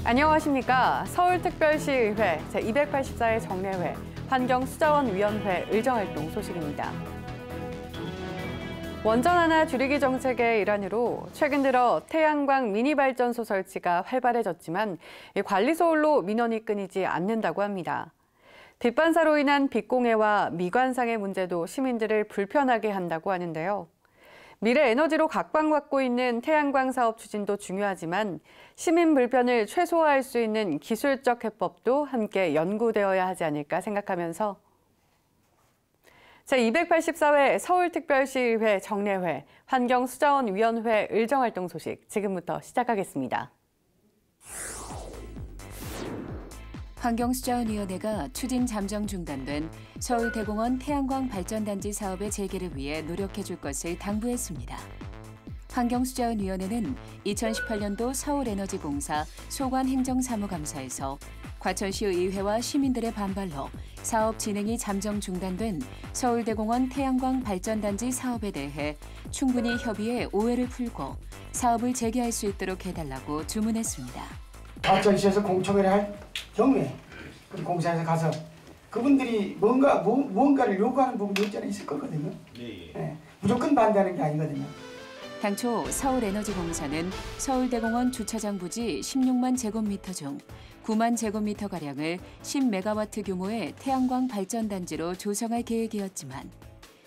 안녕하십니까. 서울특별시의회 제284회 정례회 환경수자원위원회 의정활동 소식입니다. 원전 하나 줄이기 정책의 일환으로 최근 들어 태양광 미니발전소 설치가 활발해졌지만 관리 소홀로 민원이 끊이지 않는다고 합니다. 빛반사로 인한 빛공해와 미관상의 문제도 시민들을 불편하게 한다고 하는데요. 미래 에너지로 각광받고 있는 태양광 사업 추진도 중요하지만 시민 불편을 최소화할 수 있는 기술적 해법도 함께 연구되어야 하지 않을까 생각하면서 제284회 서울특별시의회 정례회 환경수자원위원회 의정활동 소식 지금부터 시작하겠습니다. 환경수자원위원회가 추진 잠정 중단된 서울대공원 태양광 발전단지 사업의 재개를 위해 노력해줄 것을 당부했습니다. 환경수자원위원회는 2018년도 서울에너지공사 소관행정사무감사에서 과천시 의회와 시민들의 반발로 사업 진행이 잠정 중단된 서울대공원 태양광 발전단지 사업에 대해 충분히 협의해 오해를 풀고 사업을 재개할 수 있도록 해달라고 주문했습니다. 과천시에서 공청회를 할 경우에 우리 공사에서 가서 그분들이 무언가를 요구하는 부분이 없지 않아 있을 거거든요. 예, 무조건 반대하는 게 아니거든요. 당초 서울에너지공사는 서울대공원 주차장 부지 16만 제곱미터 중 9만 제곱미터가량을 10메가와트 규모의 태양광 발전단지로 조성할 계획이었지만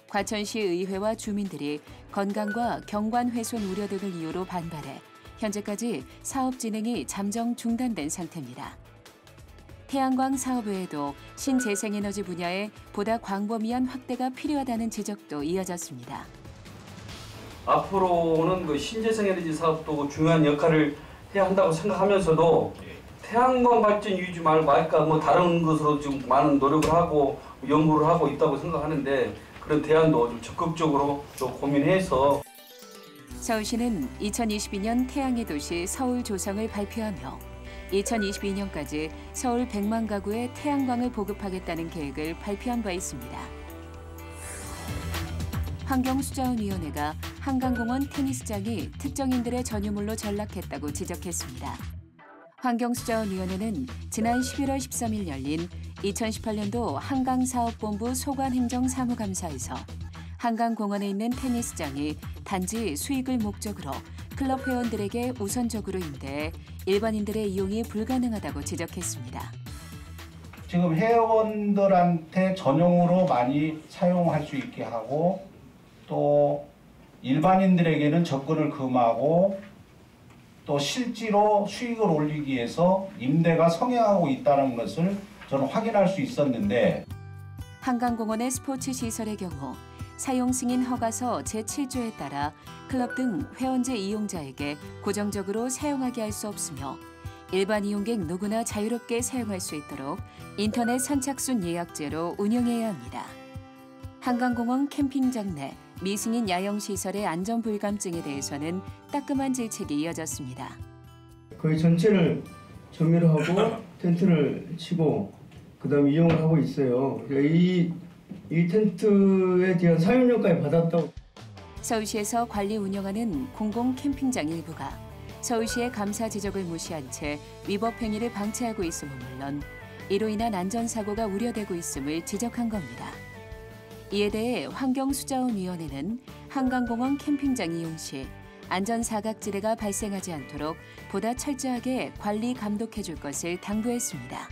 과천시 의회와 주민들이 건강과 경관 훼손 우려 등을 이유로 반발해 현재까지 사업 진행이 잠정 중단된 상태입니다. 태양광 사업 외에도 신재생에너지 분야에 보다 광범위한 확대가 필요하다는 지적도 이어졌습니다. 앞으로는 그 신재생에너지 사업도 중요한 역할을 해야 한다고 생각하면서도 태양광 발전 유지 말고 아까 다른 것으로 지금 많은 노력을 하고 연구를 하고 있다고 생각하는데 그런 대안도 좀 적극적으로 또 고민해서 서울시는 2022년 태양의 도시 서울 조성을 발표하며 2022년까지 서울 100만 가구에 태양광을 보급하겠다는 계획을 발표한 바 있습니다. 환경수자원위원회가 한강공원 테니스장이 특정인들의 전유물로 전락했다고 지적했습니다. 환경수자원위원회는 지난 11월 13일 열린 2018년도 한강사업본부 소관행정사무감사에서 한강공원에 있는 테니스장이 단지 수익을 목적으로 클럽 회원들에게 우선적으로 임대해 일반인들의 이용이 불가능하다고 지적했습니다. 지금 회원들한테 전용으로 많이 사용할 수 있게 하고 또 일반인들에게는 접근을 금하고 또 실제로 수익을 올리기 위해서 임대가 성행하고 있다는 것을 저는 확인할 수 있었는데 한강공원의 스포츠 시설의 경우 사용 승인 허가서 제7조에 따라 클럽 등 회원제 이용자에게 고정적으로 사용하게 할 수 없으며 일반 이용객 누구나 자유롭게 사용할 수 있도록 인터넷 선착순 예약제로 운영해야 합니다. 한강공원 캠핑장 내 미승인 야영시설의 안전불감증에 대해서는 따끔한 질책이 이어졌습니다. 거의 전체를 정리를 하고 텐트를 치고 그다음에 이용을 하고 있어요. 이 텐트에 대한 사용료까지 받았다고. 서울시에서 관리 운영하는 공공 캠핑장 일부가 서울시의 감사 지적을 무시한 채 위법 행위를 방치하고 있음은 물론 이로 인한 안전사고가 우려되고 있음을 지적한 겁니다. 이에 대해 환경수자원위원회는 한강공원 캠핑장 이용 시 안전사각지대가 발생하지 않도록 보다 철저하게 관리 감독해줄 것을 당부했습니다.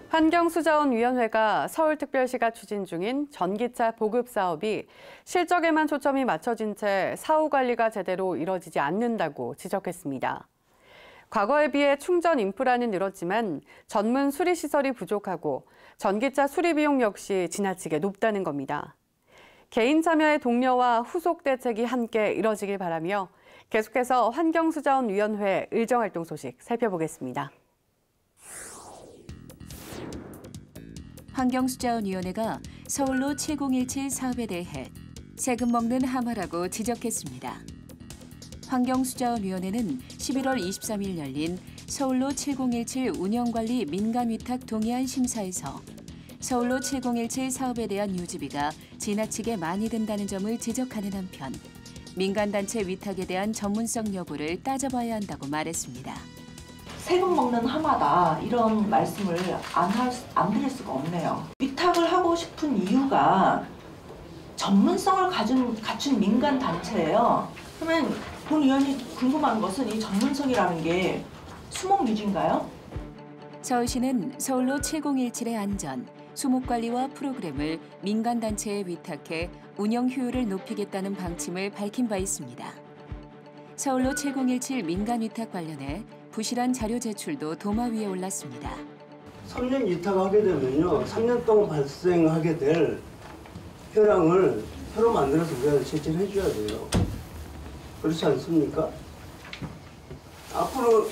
환경수자원위원회가 서울특별시가 추진 중인 전기차 보급 사업이 실적에만 초점이 맞춰진 채 사후 관리가 제대로 이뤄지지 않는다고 지적했습니다. 과거에 비해 충전 인프라는 늘었지만 전문 수리 시설이 부족하고 전기차 수리 비용 역시 지나치게 높다는 겁니다. 개인 참여의 독려와 후속 대책이 함께 이뤄지길 바라며 계속해서 환경수자원위원회 의정활동 소식 살펴보겠습니다. 환경수자원위원회가 서울로 7017 사업에 대해 세금 먹는 하마라고 지적했습니다. 환경수자원위원회는 11월 23일 열린 서울로 7017 운영관리 민간위탁 동의안 심사에서 서울로 7017 사업에 대한 유지비가 지나치게 많이 든다는 점을 지적하는 한편 민간단체 위탁에 대한 전문성 여부를 따져봐야 한다고 말했습니다. 세금 먹는 하마다 이런 말씀을 안 드릴 수가 없네요. 위탁을 하고 싶은 이유가 전문성을 갖춘 민간 단체예요. 그러면 본 의원이 궁금한 것은 이 전문성이라는 게 수목유지인가요? 서울시는 서울로 7017의 안전, 수목관리와 프로그램을 민간단체에 위탁해 운영 효율을 높이겠다는 방침을 밝힌 바 있습니다. 서울로 7017 민간위탁 관련해 부실한 자료 제출도 도마 위에 올랐습니다. 3년 위탁하게 되면요, 3년 동안 발생하게 될 효량을 표로 만들어서 우리가 제출을 해줘야 돼요. 그렇지 않습니까? 앞으로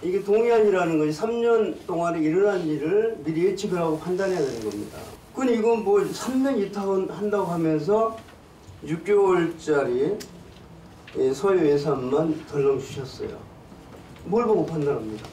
이게 동의안이라는 것이 3년 동안에 일어난 일을 미리 예측을 하고 판단해야 되는 겁니다. 그건 이건 뭐 3년 위탁한다고 하면서 6개월짜리 소요 예산만 덜렁 주셨어요. 뭘 보고 판단합니다.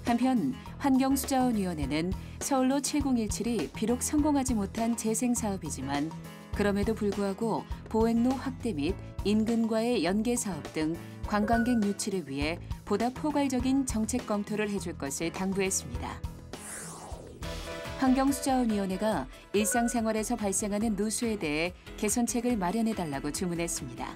한편 환경수자원위원회는 서울로 7017이 비록 성공하지 못한 재생사업이지만 그럼에도 불구하고 보행로 확대 및 인근과의 연계사업 등 관광객 유치를 위해 보다 포괄적인 정책 검토를 해줄 것을 당부했습니다. 환경수자원위원회가 일상생활에서 발생하는 누수에 대해 개선책을 마련해달라고 주문했습니다.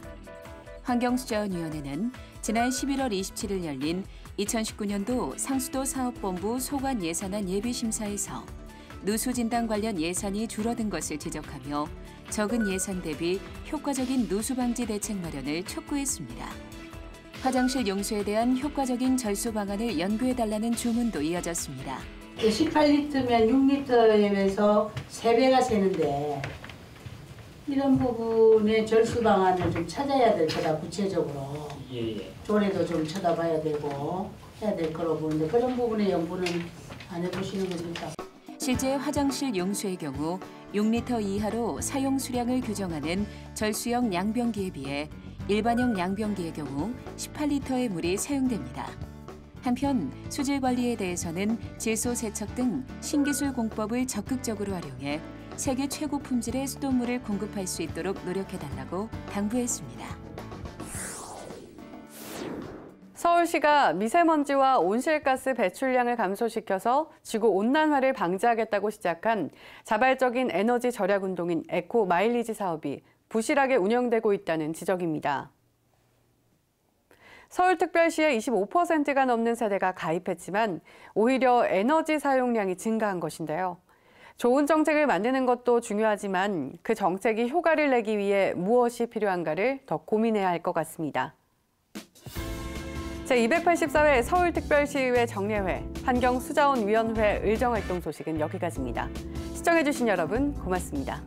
환경수자원위원회는 지난 11월 27일 열린 2019년도 상수도 사업본부 소관 예산안 예비심사에서 누수 진단 관련 예산이 줄어든 것을 지적하며 적은 예산 대비 효과적인 누수 방지 대책 마련을 촉구했습니다. 화장실 용수에 대한 효과적인 절수 방안을 연구해달라는 주문도 이어졌습니다. 18리터면 6리터에서 3배가 새는데 이런 부분의 절수 방안을 좀 찾아야 될 거다, 구체적으로. 조례도 좀 쳐다봐야 되고 해야 될 거로 보는데 그런 부분의 연구는 안 해보시는 겁니까? 실제 화장실 용수의 경우 6리터 이하로 사용 수량을 규정하는 절수형 양변기에 비해 일반형 양변기의 경우 18리터의 물이 사용됩니다. 한편 수질 관리에 대해서는 질소 세척 등 신기술 공법을 적극적으로 활용해 세계 최고 품질의 수돗물을 공급할 수 있도록 노력해달라고 당부했습니다. 서울시가 미세먼지와 온실가스 배출량을 감소시켜서 지구온난화를 방지하겠다고 시작한 자발적인 에너지 절약 운동인 에코 마일리지 사업이 부실하게 운영되고 있다는 지적입니다. 서울특별시의 25%가 넘는 세대가 가입했지만 오히려 에너지 사용량이 증가한 것인데요. 좋은 정책을 만드는 것도 중요하지만 그 정책이 효과를 내기 위해 무엇이 필요한가를 더 고민해야 할 것 같습니다. 제284회 서울특별시의회 정례회 환경수자원위원회 의정활동 소식은 여기까지입니다. 시청해주신 여러분 고맙습니다.